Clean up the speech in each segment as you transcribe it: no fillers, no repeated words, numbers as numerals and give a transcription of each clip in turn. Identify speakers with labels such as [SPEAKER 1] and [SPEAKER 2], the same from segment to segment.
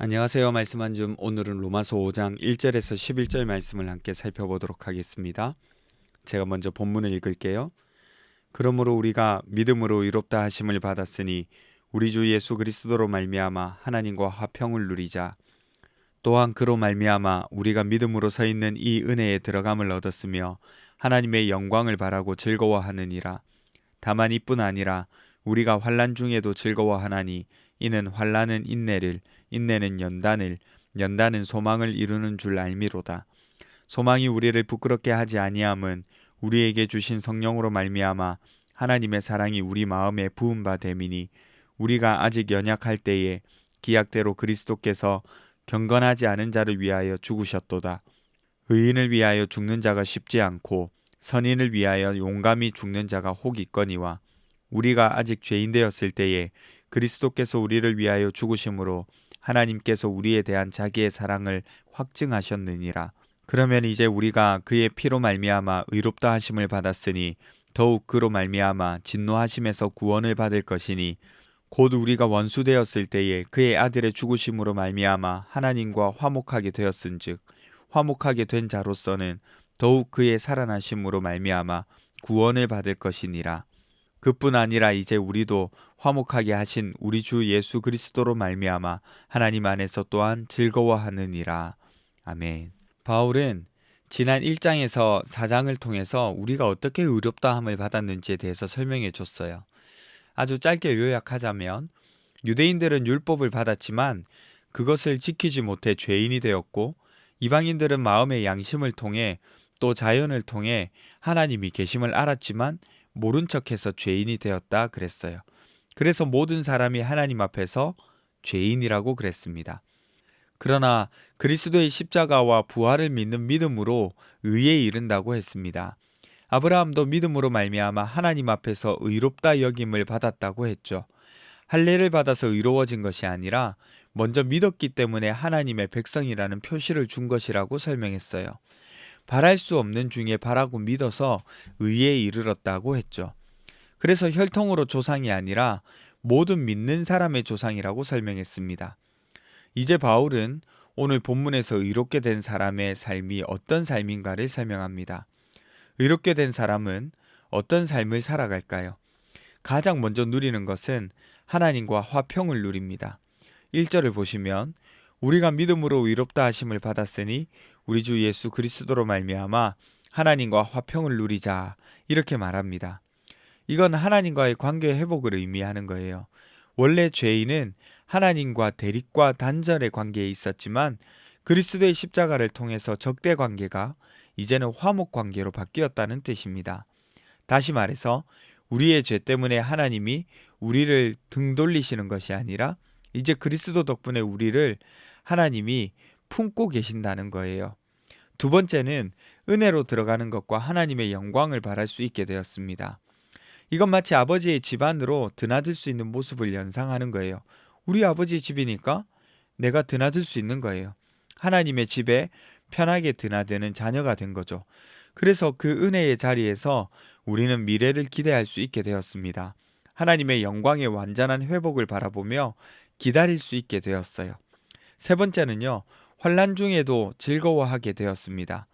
[SPEAKER 1] 안녕하세요. 말씀 한 줌. 오늘은 로마서 5장 1절에서 11절 말씀을 함께 살펴보도록 하겠습니다. 제가 먼저 본문을 읽을게요. 그러므로 우리가 믿음으로 의롭다 하심을 받았으니 우리 주 예수 그리스도로 말미암아 하나님과 화평을 누리자. 또한 그로 말미암아 우리가 믿음으로 서 있는 이 은혜에 들어감을 얻었으며 하나님의 영광을 바라고 즐거워하느니라. 다만 이뿐 아니라 우리가 환난 중에도 즐거워하나니 이는 환난은 인내를, 인내는 연단을, 연단은 소망을 이루는 줄 알미로다. 소망이 우리를 부끄럽게 하지 아니함은 우리에게 주신 성령으로 말미암아 하나님의 사랑이 우리 마음에 부은 바 됨이니 우리가 아직 연약할 때에 기약대로 그리스도께서 경건하지 않은 자를 위하여 죽으셨도다. 의인을 위하여 죽는 자가 쉽지 않고 선인을 위하여 용감히 죽는 자가 혹 있거니와 우리가 아직 죄인 되었을 때에 그리스도께서 우리를 위하여 죽으심으로 하나님께서 우리에 대한 자기의 사랑을 확증하셨느니라. 그러면 이제 우리가 그의 피로 말미암아 의롭다 하심을 받았으니 더욱 그로 말미암아 진노하심에서 구원을 받을 것이니 곧 우리가 원수 되었을 때에 그의 아들의 죽으심으로 말미암아 하나님과 화목하게 되었은즉 화목하게 된 자로서는 더욱 그의 살아나심으로 말미암아 구원을 받을 것이니라. 그뿐 아니라 이제 우리도 화목하게 하신 우리 주 예수 그리스도로 말미암아 하나님 안에서 또한 즐거워하느니라. 아멘. 바울은 지난 1장에서 4장을 통해서 우리가 어떻게 의롭다함을 받았는지에 대해서 설명해 줬어요. 아주 짧게 요약하자면 유대인들은 율법을 받았지만 그것을 지키지 못해 죄인이 되었고 이방인들은 마음의 양심을 통해 또 자연을 통해 하나님이 계심을 알았지만 모른 척해서 죄인이 되었다 그랬어요. 그래서 모든 사람이 하나님 앞에서 죄인이라고 그랬습니다. 그러나 그리스도의 십자가와 부활을 믿는 믿음으로 의에 이른다고 했습니다. 아브라함도 믿음으로 말미암아 하나님 앞에서 의롭다 여김을 받았다고 했죠. 할례를 받아서 의로워진 것이 아니라 먼저 믿었기 때문에 하나님의 백성이라는 표시를 준 것이라고 설명했어요. 바랄 수 없는 중에 바라고 믿어서 의에 이르렀다고 했죠. 그래서 혈통으로 조상이 아니라 모든 믿는 사람의 조상이라고 설명했습니다. 이제 바울은 오늘 본문에서 의롭게 된 사람의 삶이 어떤 삶인가를 설명합니다. 의롭게 된 사람은 어떤 삶을 살아갈까요? 가장 먼저 누리는 것은 하나님과 화평을 누립니다. 1절을 보시면 우리가 믿음으로 의롭다 하심을 받았으니 우리 주 예수 그리스도로 말미암아 하나님과 화평을 누리자 이렇게 말합니다. 이건 하나님과의 관계 회복을 의미하는 거예요. 원래 죄인은 하나님과 대립과 단절의 관계에 있었지만 그리스도의 십자가를 통해서 적대 관계가 이제는 화목 관계로 바뀌었다는 뜻입니다. 다시 말해서 우리의 죄 때문에 하나님이 우리를 등 돌리시는 것이 아니라 이제 그리스도 덕분에 우리를 하나님이 품고 계신다는 거예요. 두 번째는 은혜로 들어가는 것과 하나님의 영광을 바랄 수 있게 되었습니다. 이건 마치 아버지의 집안으로 드나들 수 있는 모습을 연상하는 거예요. 우리 아버지 집이니까 내가 드나들 수 있는 거예요. 하나님의 집에 편하게 드나드는 자녀가 된 거죠. 그래서 그 은혜의 자리에서 우리는 미래를 기대할 수 있게 되었습니다. 하나님의 영광의 완전한 회복을 바라보며 기다릴 수 있게 되었어요. 세 번째는요, 환난 중에도 즐거워하게 되었습니다.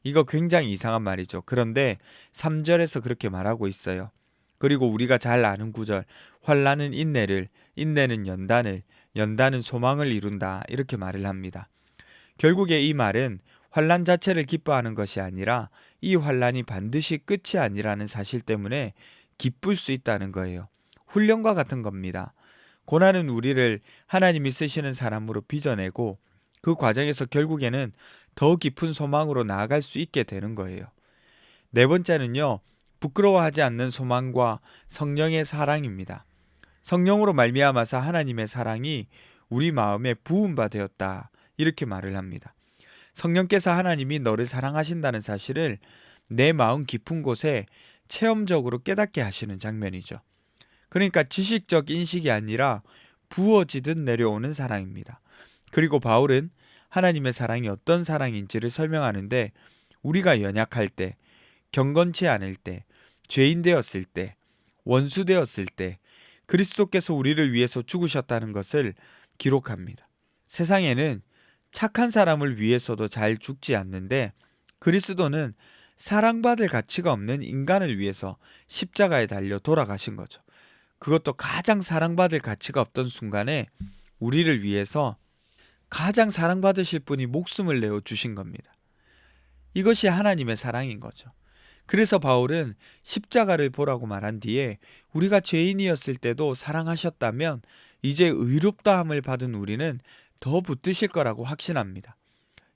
[SPEAKER 1] 이거 굉장히 이상한 말이죠. 그런데 3절에서 그렇게 말하고 있어요. 그리고 우리가 잘 아는 구절, 환난은 인내를, 인내는 연단을, 연단은 소망을 이룬다 이렇게 말을 합니다. 결국에 이 말은 환난 자체를 기뻐하는 것이 아니라 이 환난이 반드시 끝이 아니라는 사실 때문에 기쁠 수 있다는 거예요. 훈련과 같은 겁니다. 고난은 우리를 하나님이 쓰시는 사람으로 빚어내고 그 과정에서 결국에는 더 깊은 소망으로 나아갈 수 있게 되는 거예요. 네 번째는요, 부끄러워하지 않는 소망과 성령의 사랑입니다. 성령으로 말미암아서 하나님의 사랑이 우리 마음에 부은 바 되었다 이렇게 말을 합니다. 성령께서 하나님이 너를 사랑하신다는 사실을 내 마음 깊은 곳에 체험적으로 깨닫게 하시는 장면이죠. 그러니까 지식적 인식이 아니라 부어지듯 내려오는 사랑입니다. 그리고 바울은 하나님의 사랑이 어떤 사랑인지를 설명하는데 우리가 연약할 때, 경건치 않을 때, 죄인 되었을 때, 원수 되었을 때 그리스도께서 우리를 위해서 죽으셨다는 것을 기록합니다. 세상에는 착한 사람을 위해서도 잘 죽지 않는데 그리스도는 사랑받을 가치가 없는 인간을 위해서 십자가에 달려 돌아가신 거죠. 그것도 가장 사랑받을 가치가 없던 순간에 우리를 위해서 가장 사랑받으실 분이 목숨을 내어 주신 겁니다. 이것이 하나님의 사랑인 거죠. 그래서 바울은 십자가를 보라고 말한 뒤에 우리가 죄인이었을 때도 사랑하셨다면 이제 의롭다함을 받은 우리는 더 붙드실 거라고 확신합니다.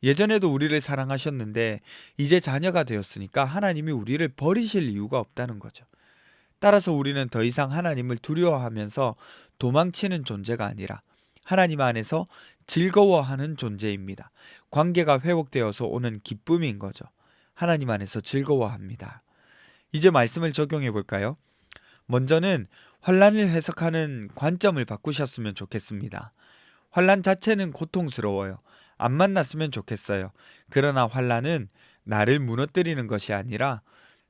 [SPEAKER 1] 예전에도 우리를 사랑하셨는데 이제 자녀가 되었으니까 하나님이 우리를 버리실 이유가 없다는 거죠. 따라서 우리는 더 이상 하나님을 두려워하면서 도망치는 존재가 아니라 하나님 안에서 즐거워하는 존재입니다. 관계가 회복되어서 오는 기쁨인 거죠. 하나님 안에서 즐거워합니다. 이제 말씀을 적용해 볼까요? 먼저는 환난을 해석하는 관점을 바꾸셨으면 좋겠습니다. 환난 자체는 고통스러워요. 안 만났으면 좋겠어요. 그러나 환난은 나를 무너뜨리는 것이 아니라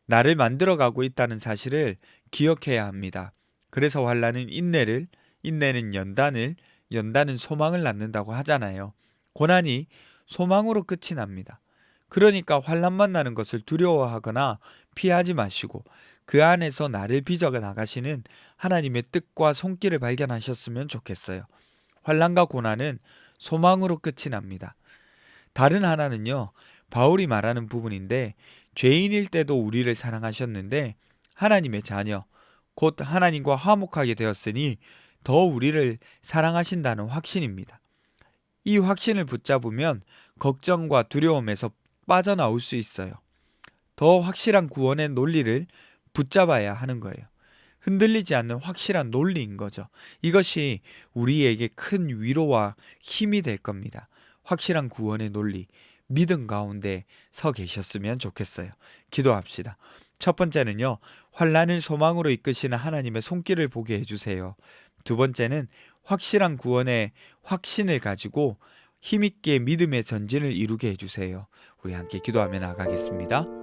[SPEAKER 1] 나를 만들어가고 있다는 사실을 기억해야 합니다. 그래서 환난은 인내를, 인내는 연단을, 연단은 소망을 낳는다고 하잖아요. 고난이 소망으로 끝이 납니다. 그러니까 환난 만나는 것을 두려워하거나 피하지 마시고 그 안에서 나를 빚어 나가시는 하나님의 뜻과 손길을 발견하셨으면 좋겠어요. 환난과 고난은 소망으로 끝이 납니다. 다른 하나는요, 바울이 말하는 부분인데 죄인일 때도 우리를 사랑하셨는데 하나님의 자녀, 곧 하나님과 화목하게 되었으니 더 우리를 사랑하신다는 확신입니다. 이 확신을 붙잡으면 걱정과 두려움에서 빠져나올 수 있어요. 더 확실한 구원의 논리를 붙잡아야 하는 거예요. 흔들리지 않는 확실한 논리인 거죠. 이것이 우리에게 큰 위로와 힘이 될 겁니다. 확실한 구원의 논리, 믿음 가운데 서 계셨으면 좋겠어요. 기도합시다. 첫 번째는요, 환난을 소망으로 이끄시는 하나님의 손길을 보게 해주세요. 두 번째는 확실한 구원의 확신을 가지고 힘있게 믿음의 전진을 이루게 해주세요. 우리 함께 기도하며 나가겠습니다.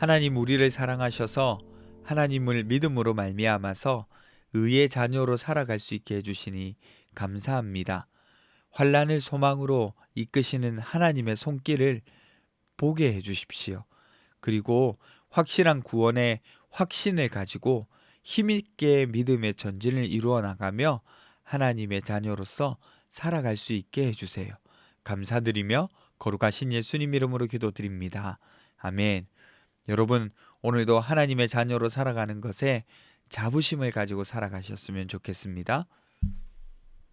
[SPEAKER 1] 하나님 우리를 사랑하셔서 하나님을 믿음으로 말미암아서 의의 자녀로 살아갈 수 있게 해주시니 감사합니다. 환난을 소망으로 이끄시는 하나님의 손길을 보게 해주십시오. 그리고 확실한 구원의 확신을 가지고 힘있게 믿음의 전진을 이루어 나가며 하나님의 자녀로서 살아갈 수 있게 해주세요. 감사드리며 거룩하신 예수님 이름으로 기도드립니다. 아멘. 여러분, 오늘도 하나님의 자녀로 살아가는 것에 자부심을 가지고 살아가셨으면 좋겠습니다.